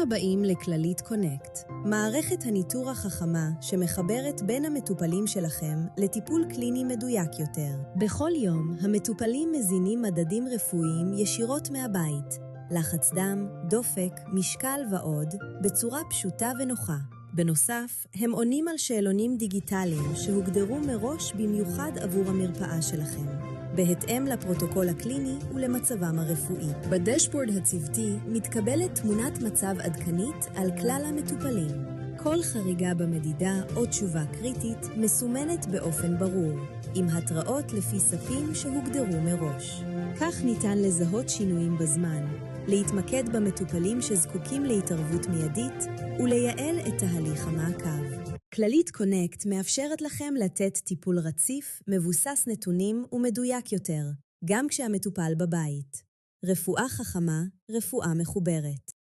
הבאים לכללית קונקט, מערכת הניטור החכמה שמחברת בין המטופלים שלכם לטיפול קליני מדויק יותר. בכל יום, המטופלים מזינים מדדים רפואיים ישירות מהבית, לחץ דם, דופק, משקל ועוד, בצורה פשוטה ונוחה. בנוסף, הם עונים על שאלונים דיגיטליים שהוגדרו מראש במיוחד עבור המרפאה שלכם, בהתאם לפרוטוקול הקליני ולמצבם הרפואי. בדשבורד הצוותי מתקבלת תמונת מצב עדכנית על כלל המטופלים. כל חריגה במדידה או תשובה קריטית מסומנת באופן ברור, עם התראות לפי ספים שהוגדרו מראש. כך ניתן לזהות שינויים בזמן, להתמקד במטופלים שזקוקים להתערבות מיידית ולייעל את תהליך המעקב. כללית קונקט מאפשרת לכם לתת טיפול רציף, מבוסס נתונים ומדויק יותר, גם כשהמטופל בבית. רפואה חכמה, רפואה מחוברת.